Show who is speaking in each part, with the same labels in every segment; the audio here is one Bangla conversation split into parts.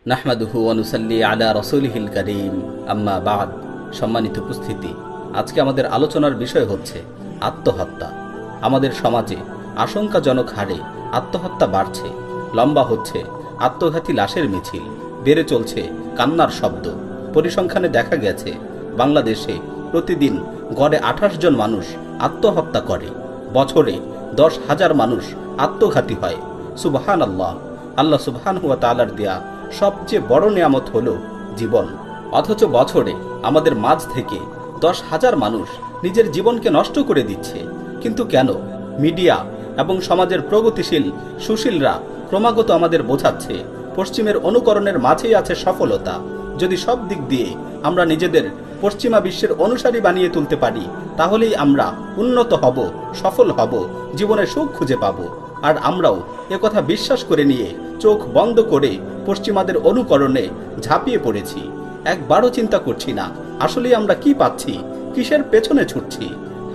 Speaker 1: নাহমাদুহু ওয়া নুসাল্লি আলা রাসূলিহিল কারীম আম্মা বা'দ। সম্মানিত উপস্থিতি, আজকে আমাদের আলোচনার বিষয় হচ্ছে আত্মহত্যা। আমাদের সমাজে আশঙ্কাজনক হারে আত্মহত্যা বাড়ছে, লম্বা হচ্ছে আত্মঘাতী লাশের মিছিল, বেড়ে চলছে কান্নার শব্দ। পরিসংখ্যানে দেখা গেছে বাংলাদেশে প্রতিদিন গড়ে 28 জন মানুষ আত্মহত্যা করে, বছরে 10,000 মানুষ আত্মঘাতী হয়। সুবহানাল্লাহ, আল্লাহ সুবহানাহু ওয়া তাআলার দেয়া সবচেয়ে বড় নিয়ামত হলো জীবন, অথচ বছরে আমাদের মাঝ থেকে 10,000 মানুষ নিজের জীবনকে নষ্ট করে দিচ্ছে। কিন্তু কেন? মিডিয়া এবং সমাজের প্রগতিশীল সুশীলরা ক্রমাগত আমাদের বোঝাচ্ছে পশ্চিমের অনুকরণের মাঝেই আছে সফলতা। যদি সব দিক দিয়ে আমরা নিজেদের পশ্চিমা বিশ্বের অনুসারী বানিয়ে তুলতে পারি, তাহলেই আমরা উন্নত হব, সফল হব, জীবনে সুখ খুঁজে পাব। আর আমরাও একথা বিশ্বাস করে নিয়ে চোখ বন্ধ করে পশ্চিমাদের অনুকরণে ঝাঁপিয়ে পড়েছি। একবারও চিন্তা করছি না আসলে আমরা কি পাচ্ছি, কিসের পেছনে ছুটছি।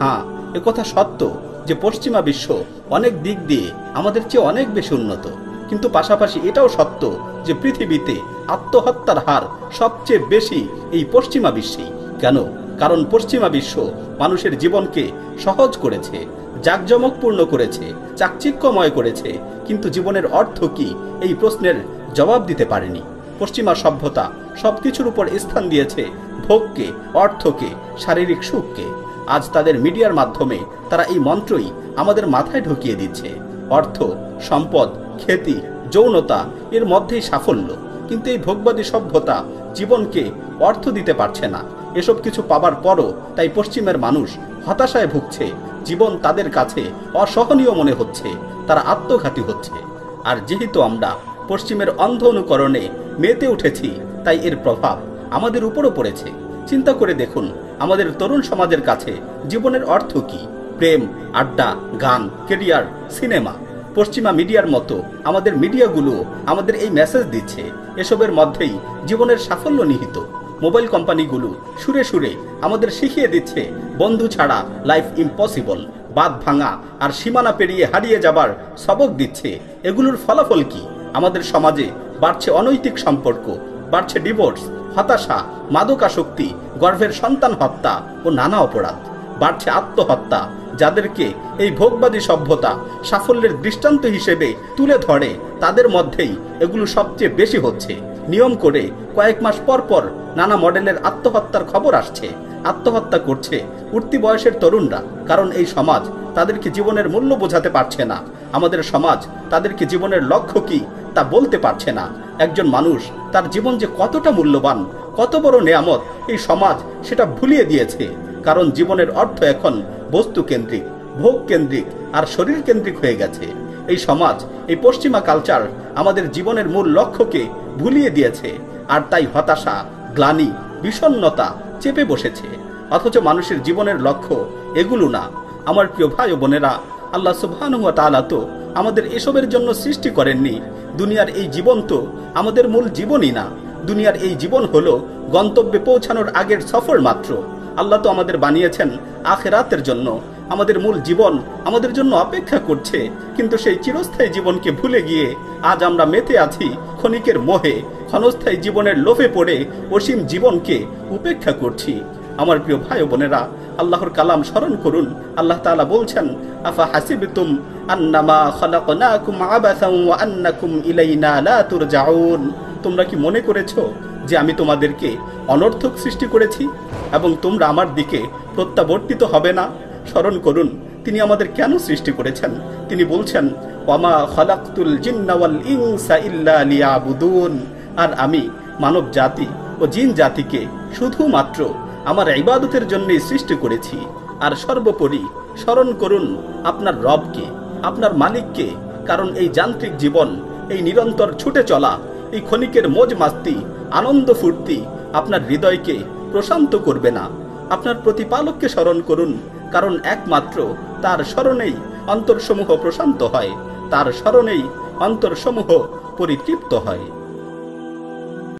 Speaker 1: হ্যাঁ, একথা সত্য যে পশ্চিমা বিশ্ব অনেক দিক দিয়ে আমাদের চেয়ে অনেক বেশি উন্নত, কিন্তু পাশাপাশি এটাও সত্য যে পৃথিবীতে আত্মহত্যার হার সবচেয়ে বেশি এই পশ্চিমা বিশ্বেই। কেন? কারণ পশ্চিমা বিশ্ব মানুষের জীবনকে সহজ করেছে, জাঁকজমকপূর্ণ করেছে, চাকচিক্যময় করেছে, কিন্তু জীবনের অর্থ কি এই প্রশ্নের জবাব দিতে পারেনি। পশ্চিমা সভ্যতা সবকিছুর উপর স্থান দিয়েছে ভোগকে, অর্থকে, শারীরিক সুখকে। আজ তাদের মিডিয়ার মাধ্যমে তারা এই মন্ত্রই আমাদের মাথায় ঢুকিয়ে দিচ্ছে। অর্থ, সম্পদ, খ্যাতি, যৌনতা, এর মধ্যেই সাফল্য। কিন্তু এই ভোগবাদী সভ্যতা জীবনকে অর্থ দিতে পারছে না। এসব কিছু পাবার পরও তাই পশ্চিমের মানুষ হতাশায় ভুগছে, জীবন তাদের কাছে অসহনীয় মনে হচ্ছে, তারা আত্মঘাতী হচ্ছে। আর যেহেতু আমরা পশ্চিমের অন্ধ অনুকরণে মেতে উঠেছি, তাই এর প্রভাব আমাদের উপরও পড়েছে। চিন্তা করে দেখুন, আমাদের তরুণ সমাজের কাছে জীবনের অর্থ কি? প্রেম, আড্ডা, গান, কেরিয়ার, সিনেমা। পশ্চিমা মিডিয়ার মতো আমাদের মিডিয়াগুলো আমাদের এই মেসেজ দিচ্ছে এসবের মধ্যেই জীবনের সাফল্য নিহিত। মোবাইল কোম্পানিগুলো সুরে সুরে আমাদের শিখিয়ে দিচ্ছে বন্ধু ছাড়া লাইফ ইম্পসিবল, বাঁধ ভাঙা আর সীমানা পেরিয়ে হারিয়ে যাবার সবক দিচ্ছে। এগুলোর ফলাফল কি? আমাদের সমাজে বাড়ছে অনৈতিক সম্পর্ক, বাড়ছে ডিভোর্স, হতাশা, মাদকাসক্তি, গর্ভের সন্তান হত্যা ও নানা অপরাধ। বাড়ছে আত্মহত্যা। যাদেরকে এই ভোগবাদী সভ্যতা সাফল্যের দৃষ্টান্ত হিসেবে তুলে ধরে, তাদের মধ্যেই এগুলো সবচেয়ে বেশি হচ্ছে। নিয়ম করে কয়েক মাস পর পর নানা মডেলের আত্মহত্যার খবর আসছে। আত্মহত্যা করছে উঠতি বয়সের তরুণরা, কারণ এই সমাজ তাদেরকে জীবনের মূল্য বোঝাতে পারছে না। আমাদের সমাজ তাদেরকে জীবনের লক্ষ্য কি তা বলতে পারছে না। একজন মানুষ তার জীবন যে কতটা মূল্যবান, কত বড় নেয়ামত, এই সমাজ সেটা ভুলিয়ে দিয়েছে। কারণ জীবনের অর্থ এখন বস্তু কেন্দ্রিক, ভোগ কেন্দ্রিক আর শরীর কেন্দ্রিক হয়ে গেছে। এই সমাজ, এই পশ্চিমা কালচার আমাদের জীবনের মূল লক্ষ্যকে ভুলিয়ে দিয়েছে। আর তাই হতাশা, গ্লানি, বিষণ্ণতা চেপে বসেছে। অথচ মানুষের জীবনের লক্ষ্য এগুলো না। আমার প্রিয় ভাই ও বোনেরা, আল্লাহ সুবহানাহু ওয়া তাআলা তো আমাদের এসবের জন্য সৃষ্টি করেননি। দুনিয়ার এই জীবন তো আমাদের মূল জীবনই না। দুনিয়ার এই জীবন হলো গন্তব্যে পৌঁছানোর আগের সফর মাত্র। আল্লাহ তো আমাদের বানিয়েছেন আখিরাতের জন্য। আমাদের মূল জীবন আমাদের জন্য অপেক্ষা করছে, কিন্তু সেই চিরস্থায়ী জীবনকে ভুলে গিয়ে আজ আমরা মেতে আছি ক্ষণিকের মোহে, ক্ষণস্থায়ী জীবনের লোভে পড়ে অসীম জীবনকে উপেক্ষা করছি। আমার প্রিয় ভাই ও বোনেরা, আল্লাহর কালাম স্মরণ করুন। আল্লাহ তাআলা বলছেন, আফা হাসিবতুম আন্নামা খালাকনাকুম আবাসান ওয়া আন্নাকুম ইলাইনা লা তুরজাউন। তোমরা কি মনে করেছো যে আমি তোমাদেরকে অনর্থক সৃষ্টি করেছি এবং তোমরা আমার দিকে প্রত্যাবর্তিত হবে না? স্মরণ করুন তিনি আমাদের কেন সৃষ্টি করেছেন। তিনি বলছেন, ওয়ামা খালাকতুল জিন্না ওয়াল ইনসা ইল্লা লিয়াবুদুন। আর আমি মানব জাতি ও জিন জাতিকে শুধুমাত্র আমার ইবাদতের জন্যই সৃষ্টি করেছি। আর সর্বোপরি স্মরণ করুন আপনার রবকে, আপনার মালিককে। কারণ এই যান্ত্রিক জীবন, এই নিরন্তর ছুটে চলা, এই ক্ষণিকের মজ মাস্তি, আনন্দ ফুর্তি আপনার হৃদয়কে প্রশান্ত করবে না। আপনার প্রতিপালককে স্মরণ করুন, কারণ একমাত্র তার স্মরণেই অন্তরসমূহ প্রশান্ত হয়, তার স্মরণেই অন্তরসমূহ পরিতৃপ্ত হয়।